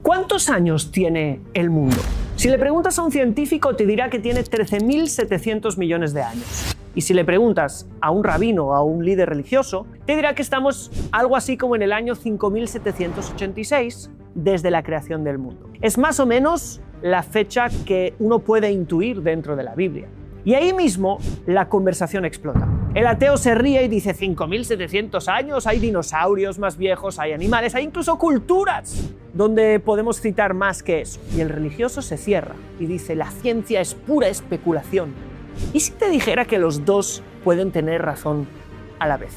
¿Cuántos años tiene el mundo? Si le preguntas a un científico te dirá que tiene 13.700 millones de años. Y si le preguntas a un rabino o a un líder religioso, te dirá que estamos algo así como en el año 5.786 desde la creación del mundo. Es más o menos la fecha que uno puede intuir dentro de la Biblia. Y ahí mismo la conversación explota. El ateo se ríe y dice 5.700 años, hay dinosaurios más viejos, hay animales, hay incluso culturas donde podemos citar más que eso. Y el religioso se cierra y dice la ciencia es pura especulación. ¿Y si te dijera que los dos pueden tener razón a la vez?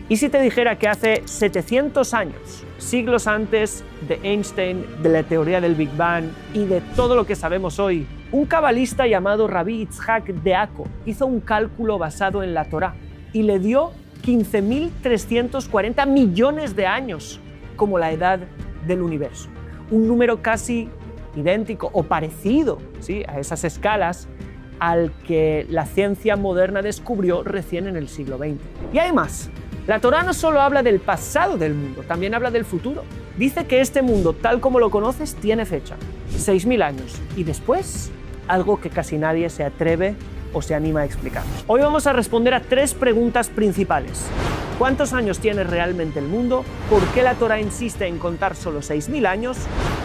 ¿Y si te dijera que hace 700 años, siglos antes de Einstein, de la teoría del Big Bang y de todo lo que sabemos hoy, un cabalista llamado Rabbi Yitzhak de Akko hizo un cálculo basado en la Torá y le dio 15.340 millones de años como la edad del universo? Un número casi idéntico o parecido, ¿sí?, a esas escalas al que la ciencia moderna descubrió recién en el siglo XX. Y hay más. La Torá no solo habla del pasado del mundo, también habla del futuro. Dice que este mundo, tal como lo conoces, tiene fecha, 6.000 años. Y después, algo que casi nadie se atreve o se anima a explicar. Hoy vamos a responder a 3 preguntas principales. ¿Cuántos años tiene realmente el mundo? ¿Por qué la Torá insiste en contar solo 6.000 años?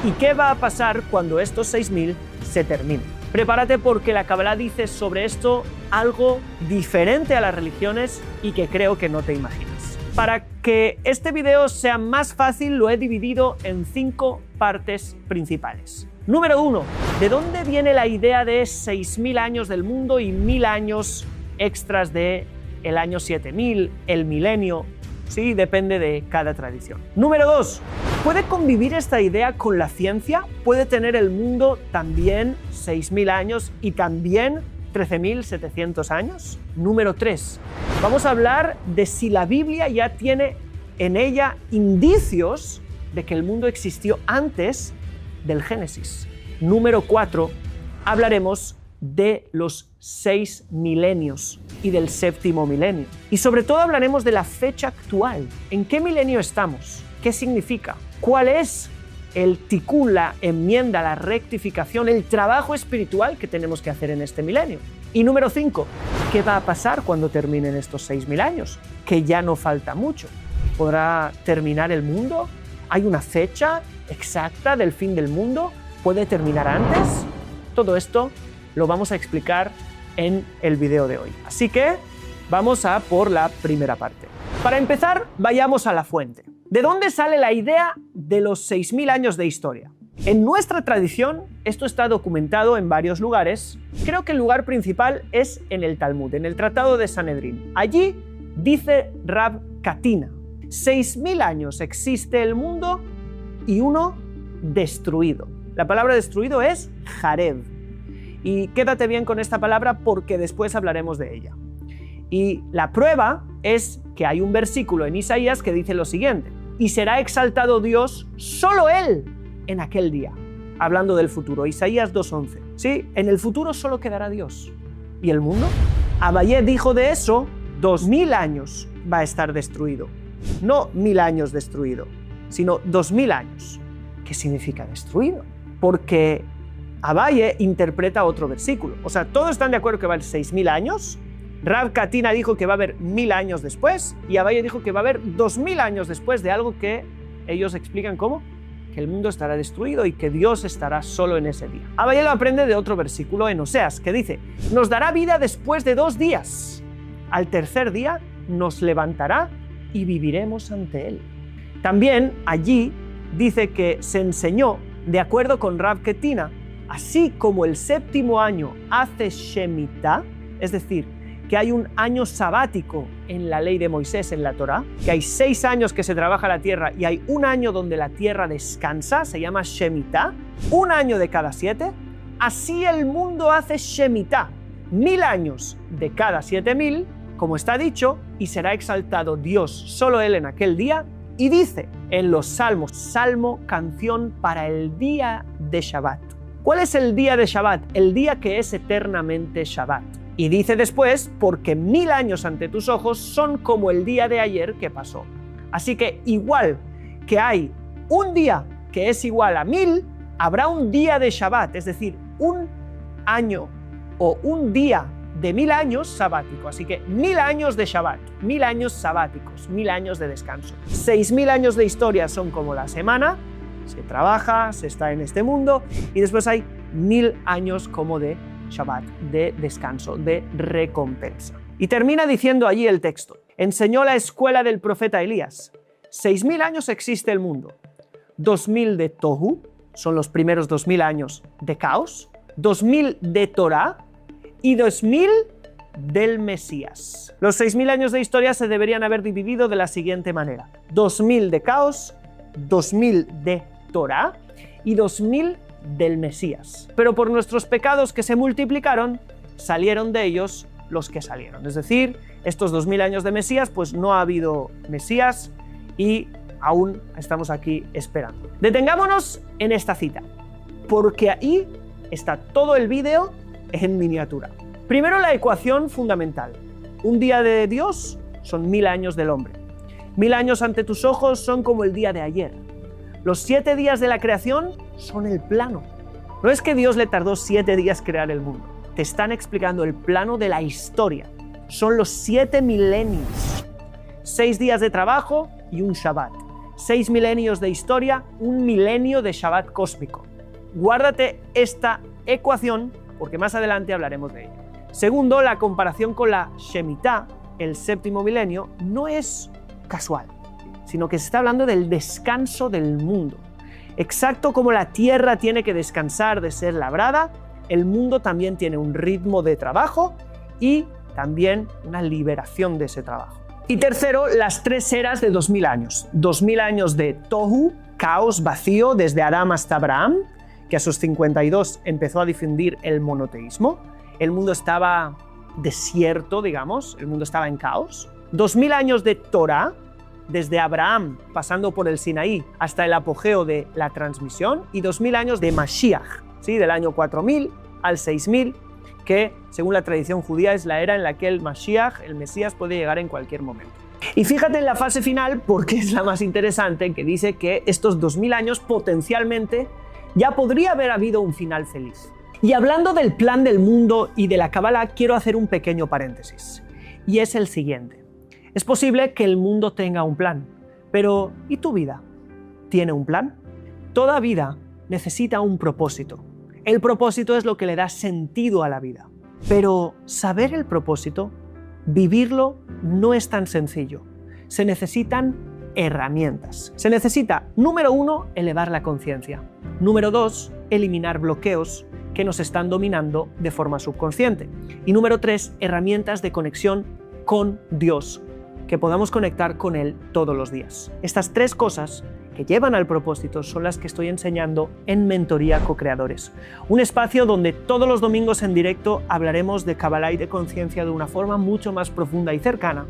¿Y qué va a pasar cuando estos 6.000 se terminen? Prepárate porque la Kabbalah dice sobre esto algo diferente a las religiones y que creo que no te imaginas. Para que este video sea más fácil, lo he dividido en 5 partes principales. Número 1. ¿De dónde viene la idea de 6.000 años del mundo y 1.000 años extras de el año 7.000, el milenio? Sí, depende de cada tradición. Número 2. ¿Puede convivir esta idea con la ciencia? ¿Puede tener el mundo también 6.000 años y también 13.700 años? Número 3. Vamos a hablar de si la Biblia ya tiene en ella indicios de que el mundo existió antes del Génesis. Número 4. Hablaremos de los 6 milenios y del 7º milenio. Y sobre todo hablaremos de la fecha actual. ¿En qué milenio estamos? ¿Qué significa? ¿Cuál es el tikkun, la enmienda, la rectificación, el trabajo espiritual que tenemos que hacer en este milenio? Y número 5, ¿qué va a pasar cuando terminen estos 6.000 años? Que ya no falta mucho. ¿Podrá terminar el mundo? ¿Hay una fecha exacta del fin del mundo? ¿Puede terminar antes? Todo esto lo vamos a explicar en el video de hoy. Así que vamos a por la primera parte. Para empezar, vayamos a la fuente. ¿De dónde sale la idea de los 6.000 años de historia? En nuestra tradición, esto está documentado en varios lugares. Creo que el lugar principal es en el Talmud, en el Tratado de Sanedrín. Allí dice Rav Katina, 6.000 años existe el mundo y uno destruido. La palabra destruido es Jarev. Y quédate bien con esta palabra porque después hablaremos de ella. Y la prueba es que hay un versículo en Isaías que dice lo siguiente: y será exaltado Dios, solo Él, en aquel día. Hablando del futuro, Isaías 2:11. Sí, en el futuro solo quedará Dios. ¿Y el mundo? Abayé dijo de eso, 2.000 años va a estar destruido. No 1.000 años destruido, sino 2.000 años. ¿Qué significa destruido? Porque Abaye interpreta otro versículo. O sea, todos están de acuerdo que va a haber 6.000 años. Rav Katina dijo que va a haber 1.000 años después y Abaye dijo que va a haber 2.000 años después de algo que ellos explican como que el mundo estará destruido y que Dios estará solo en ese día. Abaye lo aprende de otro versículo en Oseas que dice: nos dará vida después de 2 días. Al tercer día nos levantará y viviremos ante Él. También allí dice que se enseñó, de acuerdo con Rav Katina, así como el 7º año hace Shemitah, es decir, que hay un año sabático en la ley de Moisés, en la Torá, que hay 6 años que se trabaja la tierra y hay un año donde la tierra descansa, se llama Shemitah, 1 año de cada 7, así el mundo hace Shemitah, 1.000 años de cada 7.000, como está dicho, y será exaltado Dios, solo Él en aquel día, y dice en los Salmos, Salmo, canción para el día de Shabbat. ¿Cuál es el día de Shabbat? El día que es eternamente Shabbat. Y dice después, porque 1.000 años ante tus ojos son como el día de ayer que pasó. Así que igual que hay un día que es igual a 1000, habrá un día de Shabbat, es decir, un año o un día de 1000 años sabático. Así que 1000 años de Shabbat, 1000 años sabáticos, 1000 años de descanso. 6000 años de historia son como la semana, se trabaja, se está en este mundo, y después hay 1000 años como de Shabbat, de descanso, de recompensa. Y termina diciendo allí el texto: enseñó la escuela del profeta Elías. 6000 años existe el mundo. 2000 de Tohu, son los primeros 2000 años de caos. 2000 de Torah y 2000 del Mesías. Los 6000 años de historia se deberían haber dividido de la siguiente manera: 2000 de caos, 2000 de Torah y 2000 del Mesías. Pero por nuestros pecados que se multiplicaron, salieron de ellos los que salieron. Es decir, estos 2000 años de Mesías, pues no ha habido Mesías y aún estamos aquí esperando. Detengámonos en esta cita, porque ahí está todo el vídeo en miniatura. Primero, la ecuación fundamental. Un día de Dios son 1000 años del hombre. 1000 años ante tus ojos son como el día de ayer. Los 7 días de la creación son el plano. No es que Dios le tardó 7 días crear el mundo. Te están explicando el plano de la historia. Son los 7 milenios. 6 días de trabajo y un Shabbat. 6 milenios de historia, un milenio de Shabbat cósmico. Guárdate esta ecuación porque más adelante hablaremos de ello. Segundo, la comparación con la Shemitah, el séptimo milenio, no es casual, sino que se está hablando del descanso del mundo. Exacto como la tierra tiene que descansar de ser labrada, el mundo también tiene un ritmo de trabajo y también una liberación de ese trabajo. Y tercero, las 3 eras de 2000 años. 2000 años de Tohu, caos, vacío, desde Adán hasta Abraham, que a sus 52 empezó a difundir el monoteísmo. El mundo estaba desierto, digamos, el mundo estaba en caos. 2000 años de Torah, desde Abraham, pasando por el Sinaí, hasta el apogeo de la transmisión. Y 2000 años de Mashiach, ¿sí? Del año 4000 al 6000, que según la tradición judía es la era en la que el Mashiach, el Mesías, puede llegar en cualquier momento. Y fíjate en la fase final, porque es la más interesante, que dice que estos 2000 años potencialmente ya podría haber habido un final feliz. Y hablando del plan del mundo y de la Kabbalah, quiero hacer un pequeño paréntesis. Y es el siguiente. Es posible que el mundo tenga un plan, pero ¿y tu vida? ¿Tiene un plan? Toda vida necesita un propósito. El propósito es lo que le da sentido a la vida. Pero saber el propósito, vivirlo, no es tan sencillo. Se necesitan herramientas. Se necesita, número 1, elevar la conciencia. Número 2, eliminar bloqueos que nos están dominando de forma subconsciente. Y número 3, herramientas de conexión con Dios, que podamos conectar con Él todos los días. Estas 3 cosas que llevan al propósito son las que estoy enseñando en Mentoría Co-Creadores, un espacio donde todos los domingos en directo hablaremos de Kabbalah y de conciencia de una forma mucho más profunda y cercana.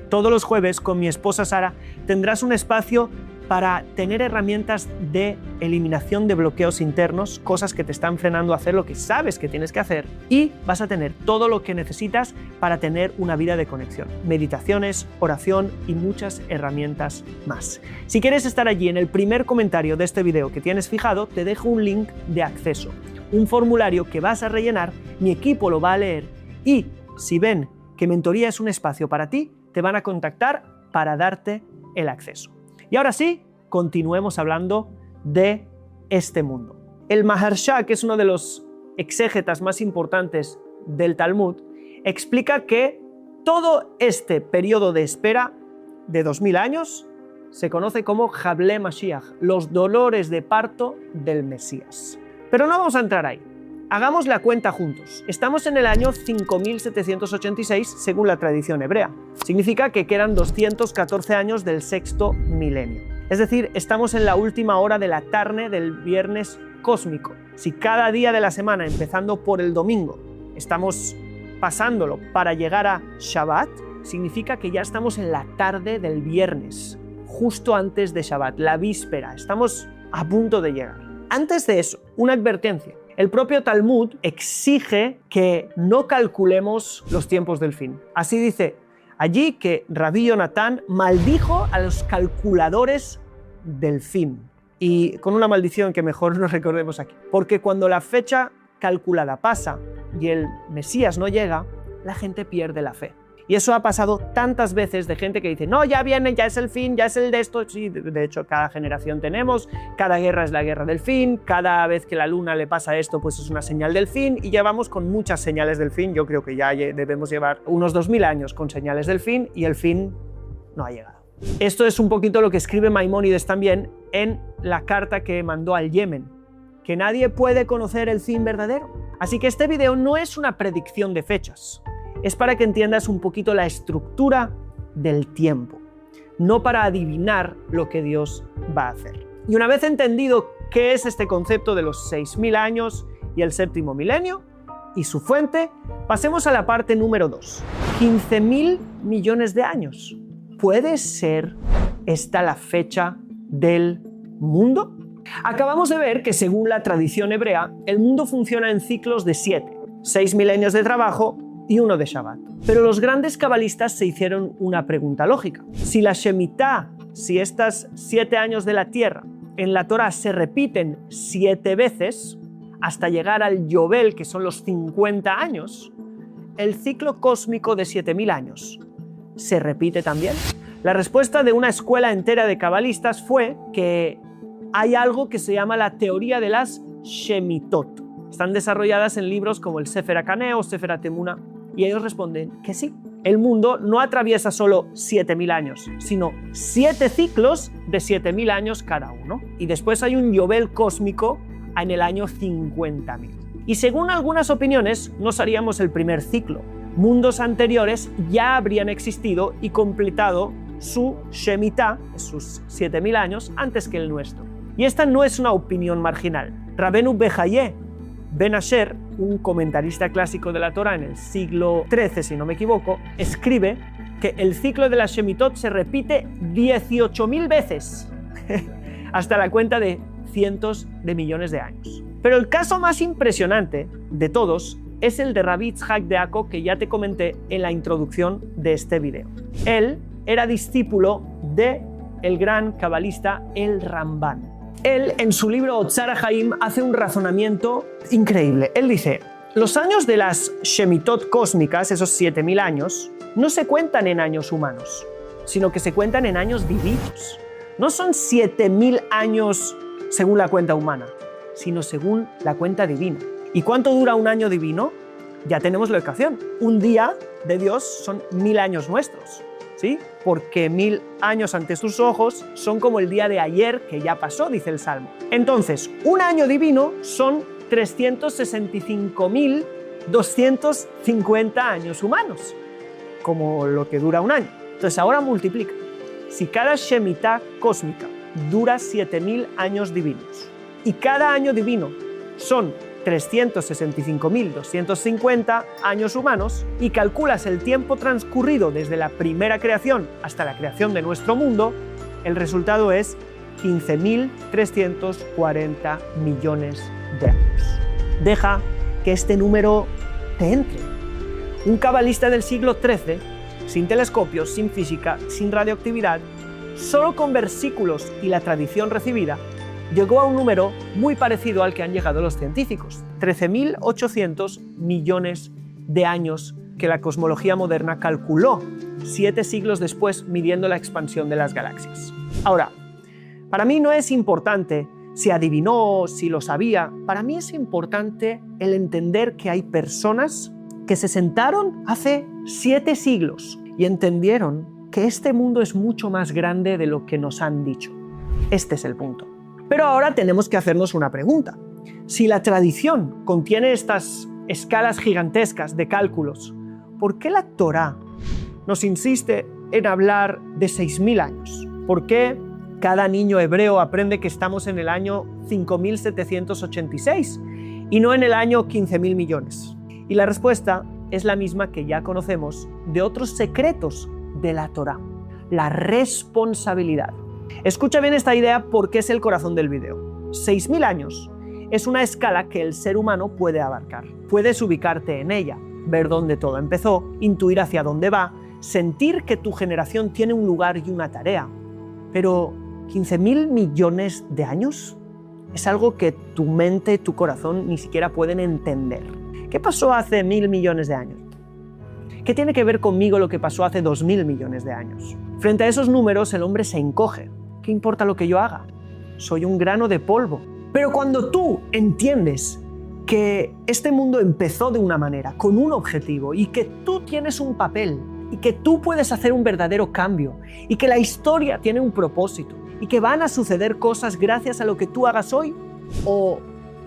Todos los jueves con mi esposa Sara tendrás un espacio para tener herramientas de eliminación de bloqueos internos, cosas que te están frenando a hacer lo que sabes que tienes que hacer, y vas a tener todo lo que necesitas para tener una vida de conexión, meditaciones, oración y muchas herramientas más. Si quieres estar allí, en el primer comentario de este video que tienes fijado, te dejo un link de acceso, un formulario que vas a rellenar, mi equipo lo va a leer y si ven que Mentoría es un espacio para ti, te van a contactar para darte el acceso. Y ahora sí, continuemos hablando de este mundo. El Maharsha, que es uno de los exégetas más importantes del Talmud, explica que todo este periodo de espera de 2000 años se conoce como Hable Mashiach, los dolores de parto del Mesías. Pero no vamos a entrar ahí. Hagamos la cuenta juntos. Estamos en el año 5786 según la tradición hebrea. Significa que quedan 214 años del sexto milenio. Es decir, estamos en la última hora de la tarde del viernes cósmico. Si cada día de la semana, empezando por el domingo, estamos pasándolo para llegar a Shabbat, significa que ya estamos en la tarde del viernes, justo antes de Shabbat, la víspera. Estamos a punto de llegar. Antes de eso, una advertencia. El propio Talmud exige que no calculemos los tiempos del fin. Así dice allí que Rabí Jonatán maldijo a los calculadores del fin. y con una maldición que mejor no recordemos aquí. Porque cuando la fecha calculada pasa y el Mesías no llega, la gente pierde la fe. Y eso ha pasado tantas veces de gente que dice, no, ya viene, ya es el fin, ya es el de esto. Sí, de hecho, cada generación tenemos, cada guerra es la guerra del fin, cada vez que la luna le pasa esto, pues es una señal del fin, y ya vamos con muchas señales del fin. Yo creo que ya debemos llevar unos 2000 años con señales del fin, y el fin no ha llegado. Esto es un poquito lo que escribe Maimónides también en la carta que mandó al Yemen, que nadie puede conocer el fin verdadero. Así que este video no es una predicción de fechas, es para que entiendas un poquito la estructura del tiempo, no para adivinar lo que Dios va a hacer. Y una vez entendido qué es este concepto de los 6000 años y el séptimo milenio y su fuente, pasemos a la parte número 2. 15.000 millones de años. ¿Puede ser esta la fecha del mundo? Acabamos de ver que según la tradición hebrea, el mundo funciona en ciclos de 7, 6 milenios de trabajo y 1 de Shabbat. Pero los grandes cabalistas se hicieron una pregunta lógica. Si la Shemitah, si estas 7 años de la Tierra en la Torá se repiten 7 veces, hasta llegar al Yobel, que son los 50 años, el ciclo cósmico de 7000 años, ¿se repite también? La respuesta de una escuela entera de cabalistas fue que hay algo que se llama la teoría de las Shemitot. Están desarrolladas en libros como el Sefer HaKaneh o Sefer HaTemuna, y ellos responden que sí. El mundo no atraviesa solo 7000 años, sino 7 ciclos de 7000 años cada uno. Y después hay un Yobel cósmico en el año 50.000. Y según algunas opiniones, no seríamos el primer ciclo. Mundos anteriores ya habrían existido y completado su Shemitah, sus 7000 años, antes que el nuestro. Y esta no es una opinión marginal. Rabenu Behaye Ben Asher, un comentarista clásico de la Torá en el siglo XIII, si no me equivoco, escribe que el ciclo de la Shemitot se repite 18.000 veces, hasta la cuenta de cientos de millones de años. Pero el caso más impresionante de todos es el de Rabbi Yitzhak de Akko, que ya te comenté en la introducción de este video. Él era discípulo del gran cabalista el Ramban. Él, en su libro Otzar HaHaim, hace un razonamiento increíble. Él dice, los años de las Shemitot cósmicas, esos 7000 años, no se cuentan en años humanos, sino que se cuentan en años divinos. No son 7000 años según la cuenta humana, sino según la cuenta divina. ¿Y cuánto dura un año divino? Ya tenemos la ecuación. Un día de Dios son 1000 años nuestros, ¿sí? Porque 1000 años ante sus ojos son como el día de ayer que ya pasó, dice el Salmo. Entonces, un año divino son 365.250 años humanos, como lo que dura un año. Entonces, ahora multiplica. Si cada Shemitah cósmica dura 7000 años divinos y cada año divino son 365.250 años humanos y calculas el tiempo transcurrido desde la primera creación hasta la creación de nuestro mundo, el resultado es 15.340 millones de años. Deja que este número te entre. Un cabalista del siglo XIII, sin telescopios, sin física, sin radioactividad, solo con versículos y la tradición recibida, llegó a un número muy parecido al que han llegado los científicos, 13.800 millones de años que la cosmología moderna calculó 7 siglos después midiendo la expansión de las galaxias. Ahora, para mí no es importante si adivinó, si lo sabía, para mí es importante el entender que hay personas que se sentaron hace 7 siglos y entendieron que este mundo es mucho más grande de lo que nos han dicho. Este es el punto. Pero ahora tenemos que hacernos una pregunta. Si la tradición contiene estas escalas gigantescas de cálculos, ¿por qué la Torá nos insiste en hablar de 6000 años? ¿Por qué cada niño hebreo aprende que estamos en el año 5786 y no en el año 15.000 millones? Y la respuesta es la misma que ya conocemos de otros secretos de la Torá: la responsabilidad. Escucha bien esta idea porque es el corazón del video. 6000 años es una escala que el ser humano puede abarcar. Puedes ubicarte en ella, ver dónde todo empezó, intuir hacia dónde va, sentir que tu generación tiene un lugar y una tarea. Pero ¿15.000 millones de años? Es algo que tu mente y tu corazón ni siquiera pueden entender. ¿Qué pasó hace 1.000 millones de años? ¿Qué tiene que ver conmigo lo que pasó hace 2.000 millones de años? Frente a esos números, el hombre se encoge. ¿Qué importa lo que yo haga? Soy un grano de polvo. Pero cuando tú entiendes que este mundo empezó de una manera, con un objetivo, y que tú tienes un papel, y que tú puedes hacer un verdadero cambio, y que la historia tiene un propósito, y que van a suceder cosas gracias a lo que tú hagas hoy, o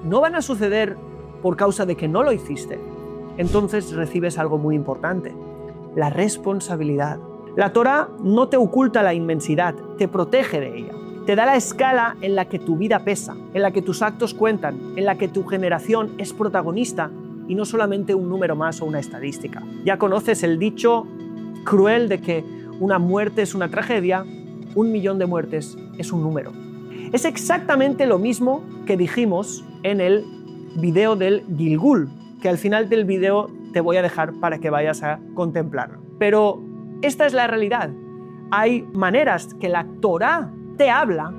no van a suceder por causa de que no lo hiciste, entonces recibes algo muy importante, la responsabilidad. La Torá no te oculta la inmensidad, te protege de ella. Te da la escala en la que tu vida pesa, en la que tus actos cuentan, en la que tu generación es protagonista y no solamente un número más o una estadística. Ya conoces el dicho cruel de que una muerte es una tragedia, 1.000.000 de muertes es un número. Es exactamente lo mismo que dijimos en el video del Gilgul, que al final del video te voy a dejar para que vayas a contemplarlo. Pero esta es la realidad. Hay maneras que la Torá te habla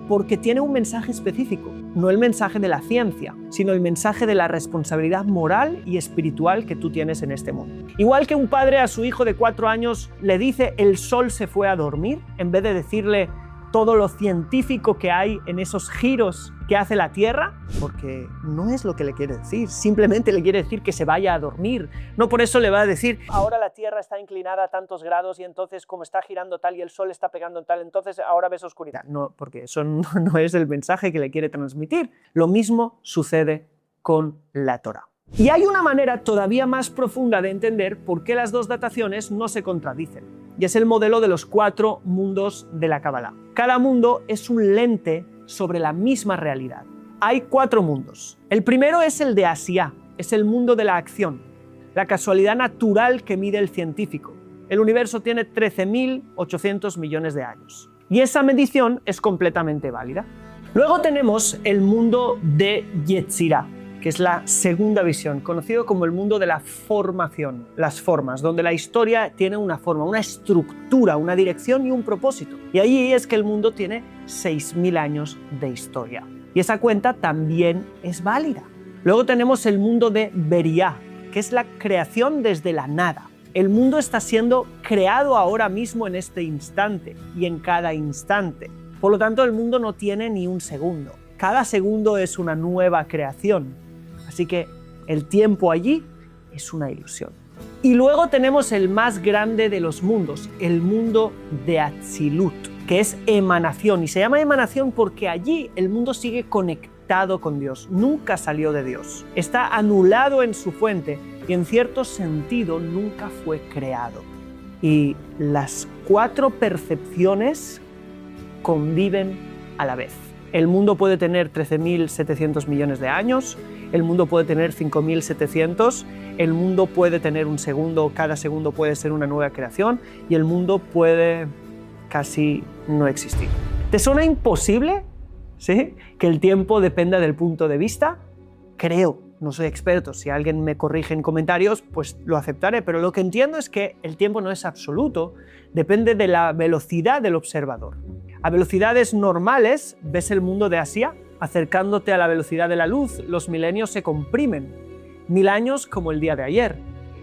porque tiene un mensaje específico, no el mensaje de la ciencia, sino el mensaje de la responsabilidad moral y espiritual que tú tienes en este mundo. Igual que un padre a su hijo de 4 años le dice el sol se fue a dormir, en vez de decirle todo lo científico que hay en esos giros que hace la Tierra, porque no es lo que le quiere decir, simplemente le quiere decir que se vaya a dormir. No por eso le va a decir, ahora la Tierra está inclinada a tantos grados y entonces como está girando tal y el sol está pegando en tal, entonces ahora ves oscuridad. No, porque eso no es el mensaje que le quiere transmitir. Lo mismo sucede con la Torá. Y hay una manera todavía más profunda de entender por qué las dos dataciones no se contradicen. Y es el modelo de los 4 mundos de la Kabbalah. Cada mundo es un lente sobre la misma realidad. Hay 4 mundos. El primero es el de Asiá, es el mundo de la acción, la casualidad natural que mide el científico. El universo tiene 13.800 millones de años. Y esa medición es completamente válida. Luego tenemos el mundo de Yetzirah, que es la segunda visión, conocido como el mundo de la formación, las formas, donde la historia tiene una forma, una estructura, una dirección y un propósito. Y allí es que el mundo tiene 6.000 años de historia. Y esa cuenta también es válida. Luego tenemos el mundo de Beriah, que es la creación desde la nada. El mundo está siendo creado ahora mismo en este instante y en cada instante. Por lo tanto, el mundo no tiene ni un segundo. Cada segundo es una nueva creación. Así que el tiempo allí es una ilusión. Y luego tenemos el más grande de los mundos, el mundo de Atzilut, que es emanación. Y se llama emanación porque allí el mundo sigue conectado con Dios, nunca salió de Dios. Está anulado en su fuente y en cierto sentido nunca fue creado. Y las 4 percepciones conviven a la vez. El mundo puede tener 13.700 millones de años, el mundo puede tener 5.700, el mundo puede tener un segundo, cada segundo puede ser una nueva creación y el mundo puede casi no existir. ¿Te suena imposible? ¿Sí? ¿Que el tiempo dependa del punto de vista? Creo, no soy experto, si alguien me corrige en comentarios, pues lo aceptaré, pero lo que entiendo es que el tiempo no es absoluto, depende de la velocidad del observador. A velocidades normales, ves el mundo de Asia, acercándote a la velocidad de la luz, los milenios se comprimen. 1000 años como el día de ayer.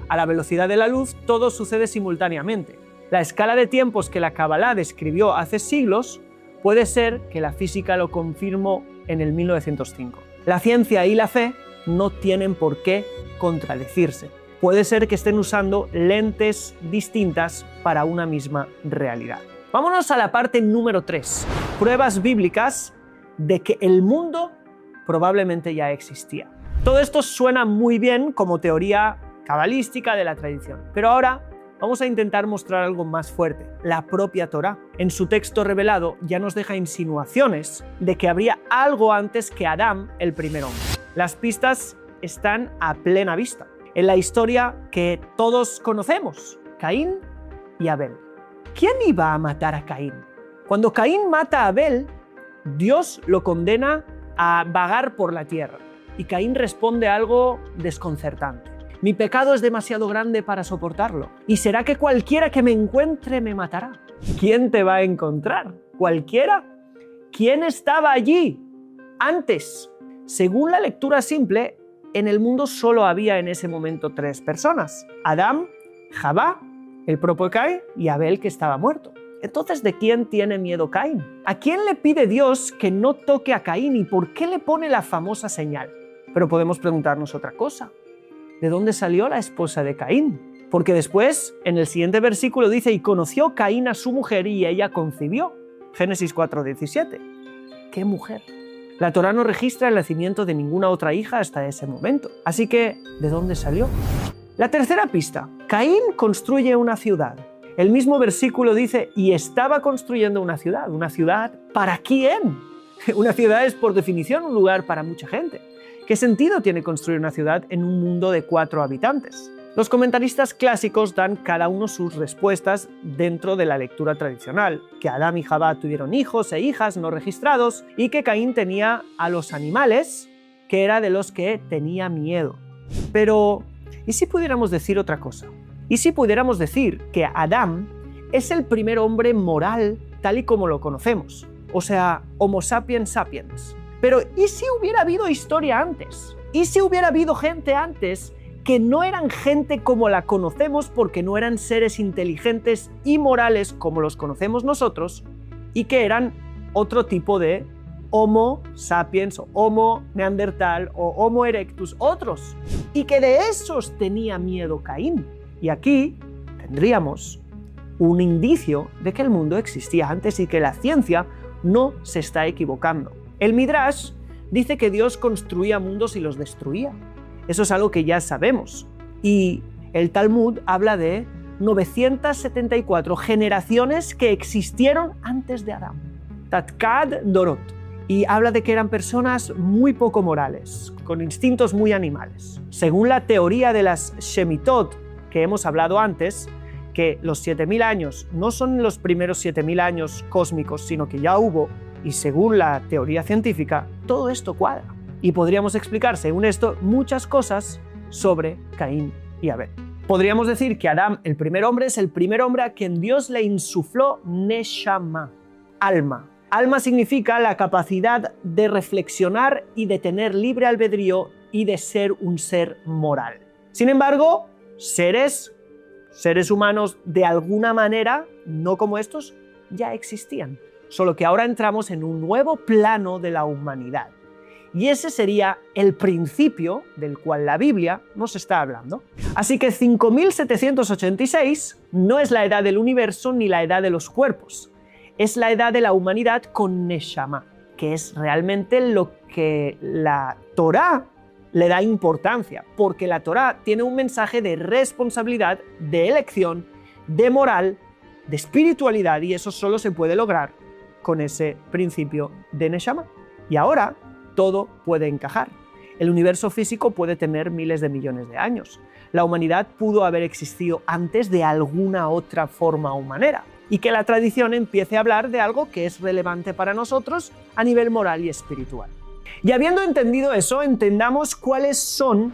A la velocidad de la luz, todo sucede simultáneamente. La escala de tiempos que la Kabbalah describió hace siglos, puede ser que la física lo confirmó en el 1905. La ciencia y la fe no tienen por qué contradecirse. Puede ser que estén usando lentes distintas para una misma realidad. Vámonos a la parte número 3. Pruebas bíblicas de que el mundo probablemente ya existía. Todo esto suena muy bien como teoría cabalística de la tradición, pero ahora vamos a intentar mostrar algo más fuerte. La propia Torá, en su texto revelado, ya nos deja insinuaciones de que habría algo antes que Adán, el primer hombre. Las pistas están a plena vista. En la historia que todos conocemos, Caín y Abel. ¿Quién iba a matar a Caín? Cuando Caín mata a Abel, Dios lo condena a vagar por la tierra. Y Caín responde algo desconcertante. Mi pecado es demasiado grande para soportarlo. ¿Y será que cualquiera que me encuentre me matará? ¿Quién te va a encontrar cualquiera. ¿Quién estaba allí antes? Según la lectura simple, en el mundo solo había en ese momento 3 personas: Adán, Jabá, el propio Caín y Abel, que estaba muerto. Entonces, ¿de quién tiene miedo Caín? ¿A quién le pide Dios que no toque a Caín y por qué le pone la famosa señal? Pero podemos preguntarnos otra cosa. ¿De dónde salió la esposa de Caín? Porque después, en el siguiente versículo dice: y conoció Caín a su mujer y ella concibió. Génesis 4:17. ¿Qué mujer? La Torá no registra el nacimiento de ninguna otra hija hasta ese momento. Así que, ¿de dónde salió? La tercera pista. Caín construye una ciudad. El mismo versículo dice: y estaba construyendo una ciudad. ¿Una ciudad para quién? Una ciudad es, por definición, un lugar para mucha gente. ¿Qué sentido tiene construir una ciudad en un mundo de 4 habitantes? Los comentaristas clásicos dan cada uno sus respuestas dentro de la lectura tradicional: que Adán y Jabá tuvieron hijos e hijas no registrados y que Caín tenía a los animales, que era de los que tenía miedo. Pero, ¿y si pudiéramos decir otra cosa? ¿Y si pudiéramos decir que Adán es el primer hombre moral tal y como lo conocemos? O sea, Homo sapiens sapiens. Pero, ¿y si hubiera habido historia antes? ¿Y si hubiera habido gente antes que no eran gente como la conocemos porque no eran seres inteligentes y morales como los conocemos nosotros y que eran otro tipo de Homo sapiens o Homo neandertal o Homo erectus, otros, y que de esos tenía miedo Caín? Y aquí tendríamos un indicio de que el mundo existía antes y que la ciencia no se está equivocando. El Midrash dice que Dios construía mundos y los destruía. Eso es algo que ya sabemos. Y el Talmud habla de 974 generaciones que existieron antes de Adán. Tatkad Dorot. Y habla de que eran personas muy poco morales, con instintos muy animales. Según la teoría de las Shemitot que hemos hablado antes, que los 7000 años no son los primeros 7000 años cósmicos, sino que ya hubo, y según la teoría científica, todo esto cuadra. Y podríamos explicar, según esto, muchas cosas sobre Caín y Abel. Podríamos decir que Adán, el primer hombre, es el primer hombre a quien Dios le insufló Neshama, alma. Alma significa la capacidad de reflexionar y de tener libre albedrío y de ser un ser moral. Sin embargo, seres humanos de alguna manera, no como estos, ya existían. Solo que ahora entramos en un nuevo plano de la humanidad. Y ese sería el principio del cual la Biblia nos está hablando. Así que 5786 no es la edad del universo ni la edad de los cuerpos. Es la edad de la humanidad con Neshama, que es realmente lo que la Torá le da importancia, porque la Torá tiene un mensaje de responsabilidad, de elección, de moral, de espiritualidad, y eso solo se puede lograr con ese principio de Neshama. Y ahora todo puede encajar. El universo físico puede tener miles de millones de años. La humanidad pudo haber existido antes de alguna otra forma o manera, y que la tradición empiece a hablar de algo que es relevante para nosotros a nivel moral y espiritual. Y habiendo entendido eso, entendamos cuáles son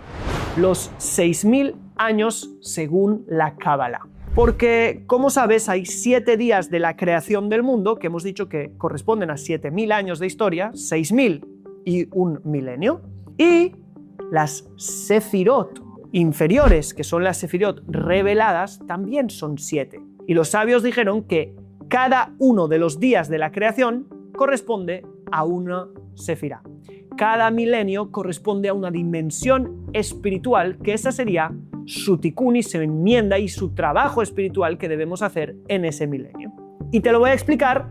los 6000 años según la Cábala. Porque, como sabes, hay 7 días de la creación del mundo, que hemos dicho que corresponden a 7000 años de historia, 6000 y un milenio, y las Sefirot inferiores, que son las Sefirot reveladas, también son 7. Y los sabios dijeron que cada uno de los días de la creación corresponde a una Sefirá. Cada milenio corresponde a una dimensión espiritual, que esa sería su tikkun y su enmienda y su trabajo espiritual que debemos hacer en ese milenio. Y te lo voy a explicar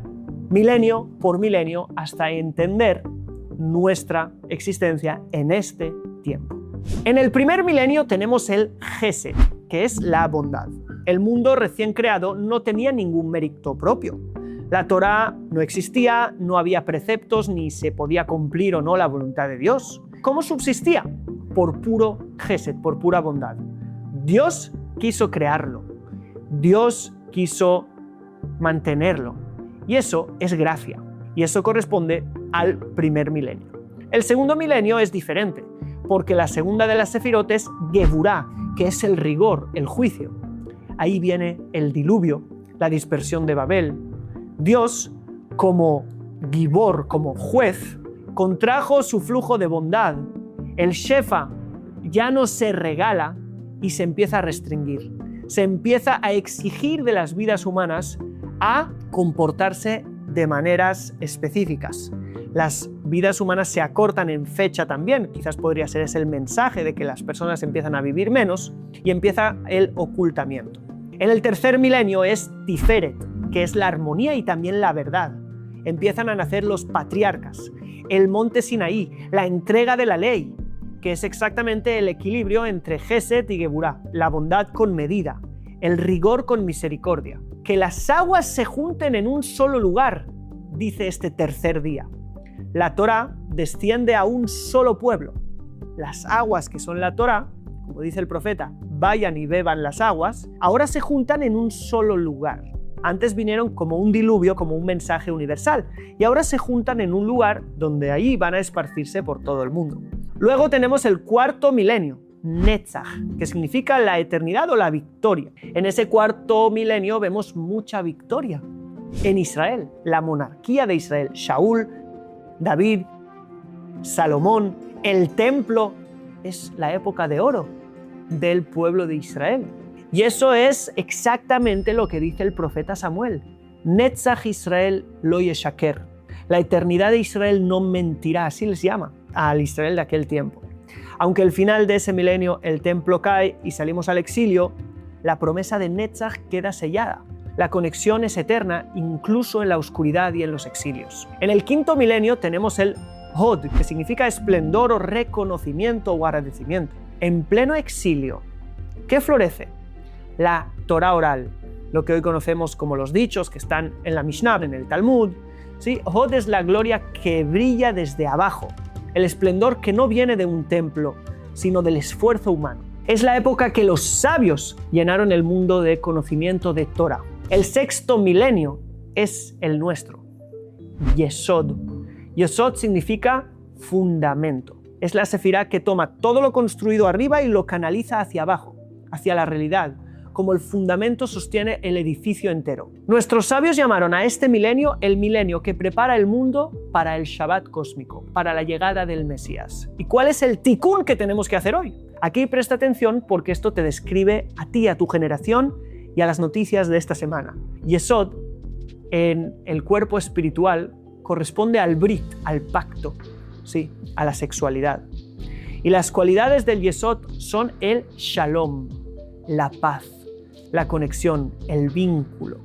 milenio por milenio hasta entender nuestra existencia en este tiempo. En el primer milenio tenemos el Gesed, que es la bondad. El mundo recién creado no tenía ningún mérito propio. La Torá no existía, no había preceptos, ni se podía cumplir o no la voluntad de Dios. ¿Cómo subsistía? Por puro Gesed, por pura bondad. Dios quiso crearlo. Dios quiso mantenerlo. Y eso es gracia. Y eso corresponde al primer milenio. El segundo milenio es diferente, porque la segunda de las Sefirot es Geburá, que es el rigor, el juicio. Ahí viene el diluvio, la dispersión de Babel. Dios como Gibor, como juez, contrajo su flujo de bondad. El Shefa ya no se regala y se empieza a restringir. Se empieza a exigir de las vidas humanas a comportarse de maneras específicas. Las vidas humanas se acortan en fecha también, quizás podría ser ese el mensaje de que las personas empiezan a vivir menos y empieza el ocultamiento. En el tercer milenio es Tiferet, que es la armonía y también la verdad. Empiezan a nacer los patriarcas, el monte Sinaí, la entrega de la ley, que es exactamente el equilibrio entre Gesed y Geburá, la bondad con medida, el rigor con misericordia. Que las aguas se junten en un solo lugar, dice este tercer día. La Torá desciende a un solo pueblo. Las aguas que son la Torá, como dice el profeta, vayan y beban las aguas, ahora se juntan en un solo lugar. Antes vinieron como un diluvio, como un mensaje universal, y ahora se juntan en un lugar donde ahí van a esparcirse por todo el mundo. Luego tenemos el cuarto milenio, Netzach, que significa la eternidad o la victoria. En ese cuarto milenio vemos mucha victoria en Israel, la monarquía de Israel, Shaul, David, Salomón, el templo, es la época de oro del pueblo de Israel. Y eso es exactamente lo que dice el profeta Samuel. Netzach Israel lo yeshaker. La eternidad de Israel no mentirá, así les llama al Israel de aquel tiempo. Aunque al final de ese milenio el templo cae y salimos al exilio, la promesa de Netzach queda sellada. La conexión es eterna, incluso en la oscuridad y en los exilios. En el quinto milenio tenemos el Hod, que significa esplendor o reconocimiento o agradecimiento. En pleno exilio, ¿qué florece? La Torá oral, lo que hoy conocemos como los dichos que están en la Mishnah, en el Talmud. ¿Sí? Hod es la gloria que brilla desde abajo, el esplendor que no viene de un templo, sino del esfuerzo humano. Es la época que los sabios llenaron el mundo de conocimiento de Torah. El sexto milenio es el nuestro, Yesod. Yesod significa fundamento. Es la sefirá que toma todo lo construido arriba y lo canaliza hacia abajo, hacia la realidad, como el fundamento sostiene el edificio entero. Nuestros sabios llamaron a este milenio el milenio que prepara el mundo para el Shabbat cósmico, para la llegada del Mesías. ¿Y cuál es el tikún que tenemos que hacer hoy? Aquí presta atención porque esto te describe a ti, a tu generación y a las noticias de esta semana. Yesod, en el cuerpo espiritual, corresponde al Brit, al pacto, sí, a la sexualidad. Y las cualidades del Yesod son el Shalom, la paz, la conexión, el vínculo.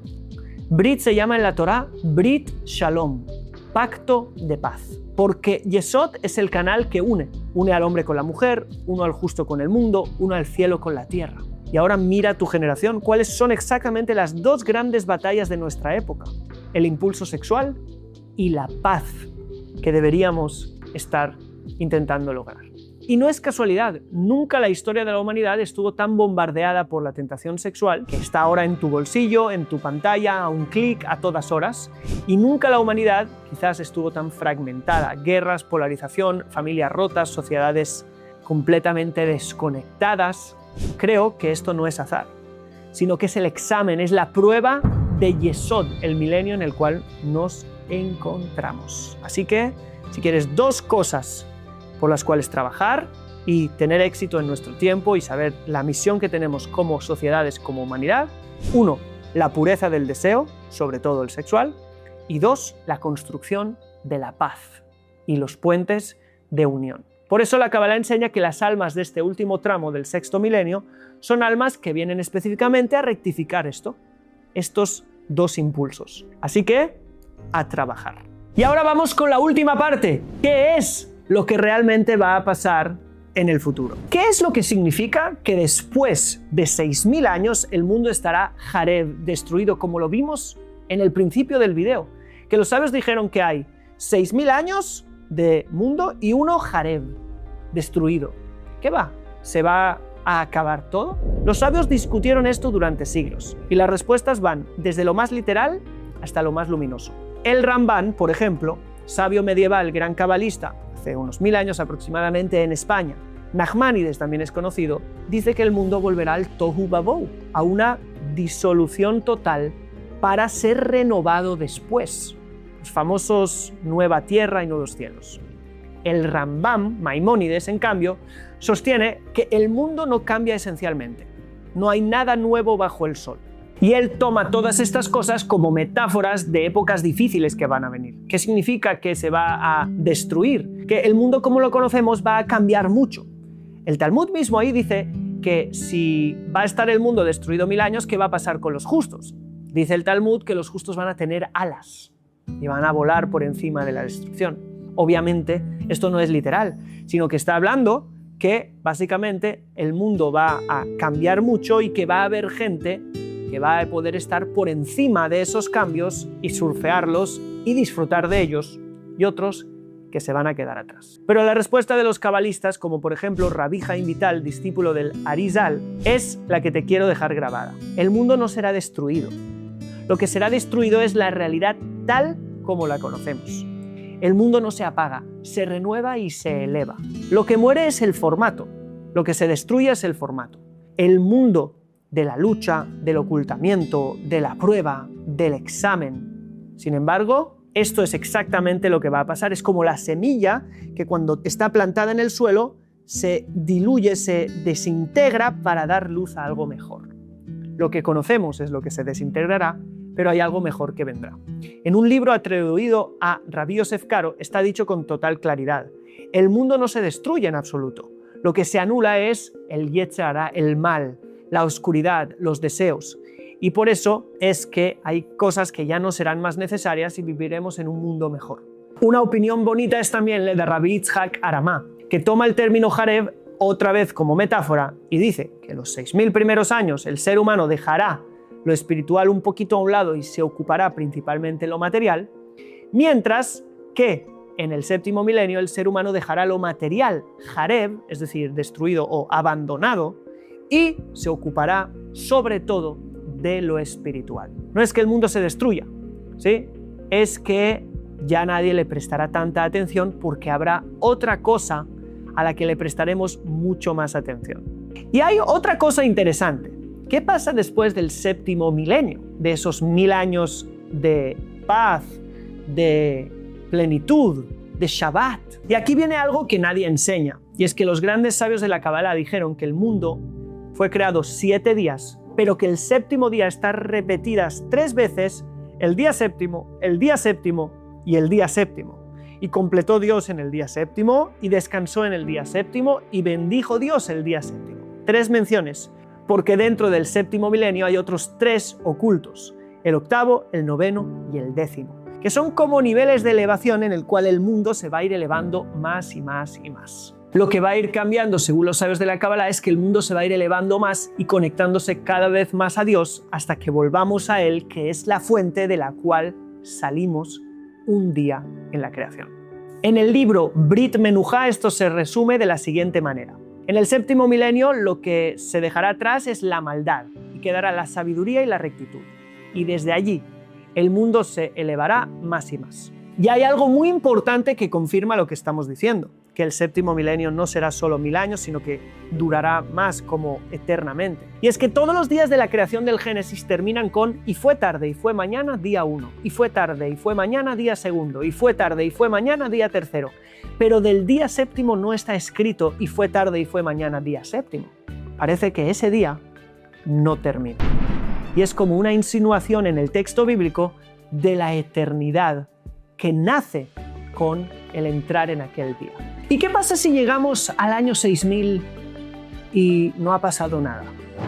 Brit se llama en la Torá Brit Shalom, pacto de paz. Porque Yesod es el canal que une al hombre con la mujer, uno al justo con el mundo, uno al cielo con la tierra. Y ahora mira tu generación, cuáles son exactamente las dos grandes batallas de nuestra época: el impulso sexual y la paz que deberíamos estar intentando lograr. Y no es casualidad, nunca la historia de la humanidad estuvo tan bombardeada por la tentación sexual, que está ahora en tu bolsillo, en tu pantalla, a un clic, a todas horas, y nunca la humanidad quizás estuvo tan fragmentada. Guerras, polarización, familias rotas, sociedades completamente desconectadas. Creo que esto no es azar, sino que es el examen, es la prueba de Yesod, el milenio en el cual nos encontramos. Así que, si quieres dos cosas por las cuales trabajar y tener éxito en nuestro tiempo y saber la misión que tenemos como sociedades, como humanidad: 1, la pureza del deseo, sobre todo el sexual, y 2, la construcción de la paz y los puentes de unión. Por eso la Kabbalah enseña que las almas de este último tramo del sexto milenio son almas que vienen específicamente a rectificar estos dos impulsos. Así que, a trabajar. Y ahora vamos con la última parte, que es lo que realmente va a pasar en el futuro. ¿Qué es lo que significa que después de 6.000 años el mundo estará Jareb, destruido, como lo vimos en el principio del video? Que los sabios dijeron que hay 6.000 años de mundo y uno Jareb, destruido. ¿Qué va? ¿Se va a acabar todo? Los sabios discutieron esto durante siglos y las respuestas van desde lo más literal hasta lo más luminoso. El Ramban, por ejemplo, sabio medieval, gran cabalista, hace unos 1000 años aproximadamente en España, Nachmanides también es conocido, dice que el mundo volverá al tohu babou, a una disolución total para ser renovado después. los famosos Nueva Tierra y Nuevos Cielos. El Rambam, Maimónides, en cambio, sostiene que el mundo no cambia esencialmente. No hay nada nuevo bajo el sol. Y él toma todas estas cosas como metáforas de épocas difíciles que van a venir. ¿Qué significa que se va a destruir? Que el mundo como lo conocemos va a cambiar mucho. El Talmud mismo ahí dice que si va a estar el mundo destruido 1000 años, ¿qué va a pasar con los justos? Dice el Talmud que los justos van a tener alas y van a volar por encima de la destrucción. Obviamente, esto no es literal, sino que está hablando que básicamente el mundo va a cambiar mucho y que va a haber gente que va a poder estar por encima de esos cambios y surfearlos y disfrutar de ellos, y otros que se van a quedar atrás. Pero la respuesta de los cabalistas, como por ejemplo Rabbi Haim Vital, discípulo del Arizal, es la que te quiero dejar grabada. El mundo no será destruido. Lo que será destruido es la realidad tal como la conocemos. El mundo no se apaga, se renueva y se eleva. Lo que muere es el formato, lo que se destruye es el formato. El mundo de la lucha, del ocultamiento, de la prueba, del examen. Sin embargo, esto es exactamente lo que va a pasar. Es como la semilla que cuando está plantada en el suelo se diluye, se desintegra para dar luz a algo mejor. Lo que conocemos es lo que se desintegrará, pero hay algo mejor que vendrá. En un libro atribuido a Rabbi Yosef Karo está dicho con total claridad: el mundo no se destruye en absoluto. Lo que se anula es el Yetzer Hara, el mal, la oscuridad, los deseos. Y por eso es que hay cosas que ya no serán más necesarias y viviremos en un mundo mejor. Una opinión bonita es también la de Rabbi Yitzhak Aramá, que toma el término Jareb otra vez como metáfora y dice que los 6000 primeros años el ser humano dejará lo espiritual un poquito a un lado y se ocupará principalmente en lo material, mientras que en el 7º milenio el ser humano dejará lo material, Jareb, es decir, destruido o abandonado, y se ocupará sobre todo de lo espiritual. No es que el mundo se destruya, ¿sí? Es que ya nadie le prestará tanta atención porque habrá otra cosa a la que le prestaremos mucho más atención. Y hay otra cosa interesante. ¿Qué pasa después del 7º milenio? De esos 1000 años de paz, de plenitud, de Shabbat. Y aquí viene algo que nadie enseña, y es que los grandes sabios de la Kabbalah dijeron que el mundo fue creado 7 días, pero que el 7º día está repetidas 3 veces, el día 7º, el día 7º y el día 7º. Y completó Dios en el día 7º, y descansó en el día 7º, y bendijo Dios el día 7º. 3 menciones, porque dentro del 7º milenio hay otros 3 ocultos, el 8º, el 9º y el 10º, que son como niveles de elevación en el cual el mundo se va a ir elevando más y más y más. Lo que va a ir cambiando, según los sabios de la Kabbalah, es que el mundo se va a ir elevando más y conectándose cada vez más a Dios hasta que volvamos a Él, que es la fuente de la cual salimos un día en la creación. En el libro Brit Menuja esto se resume de la siguiente manera. En el 7º milenio lo que se dejará atrás es la maldad y quedará la sabiduría y la rectitud. Y desde allí el mundo se elevará más y más. Y hay algo muy importante que confirma lo que estamos diciendo, que el 7º milenio no será solo 1000 años, sino que durará más, como eternamente. Y es que todos los días de la creación del Génesis terminan con y fue tarde y fue mañana día 1, y fue tarde y fue mañana día 2, y fue tarde y fue mañana día 3. Pero del día 7º no está escrito y fue tarde y fue mañana día 7. Parece que ese día no termina. Y es como una insinuación en el texto bíblico de la eternidad que nace con el entrar en aquel día. ¿Y qué pasa si llegamos al año 6000 y no ha pasado nada?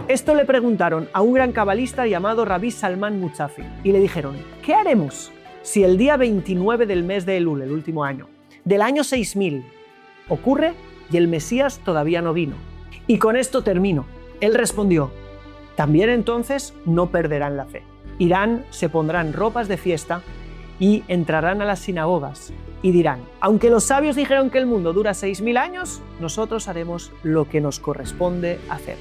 Esto le preguntaron a un gran cabalista llamado Rabbi Salman Muzafi y le dijeron: ¿qué haremos si el día 29 del mes de Elul, el último año, del año 6000, ocurre y el Mesías todavía no vino? Y con esto termino. Él respondió: también entonces no perderán la fe. Irán, se pondrán ropas de fiesta y entrarán a las sinagogas y dirán: aunque los sabios dijeron que el mundo dura 6000 años, nosotros haremos lo que nos corresponde hacer.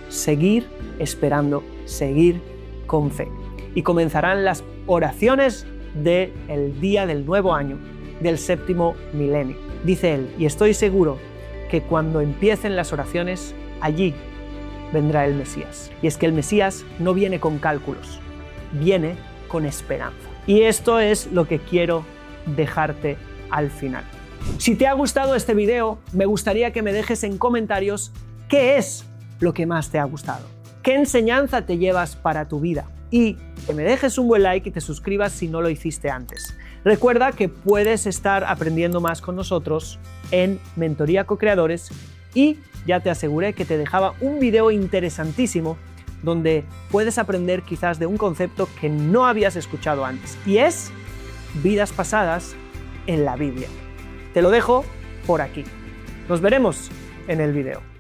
Seguir esperando, seguir con fe. Y comenzarán las oraciones del día del nuevo año, del 7º milenio. Dice él, y estoy seguro que cuando empiecen las oraciones, allí vendrá el Mesías. Y es que el Mesías no viene con cálculos, viene con esperanza. Y esto es lo que quiero dejarte al final. Si te ha gustado este video, me gustaría que me dejes en comentarios qué es lo que más te ha gustado, qué enseñanza te llevas para tu vida y que me dejes un buen like y te suscribas si no lo hiciste antes. Recuerda que puedes estar aprendiendo más con nosotros en Mentoría Co-Creadores y ya te aseguré que te dejaba un video interesantísimo donde puedes aprender quizás de un concepto que no habías escuchado antes y es vidas pasadas en la Biblia. Te lo dejo por aquí. Nos veremos en el video.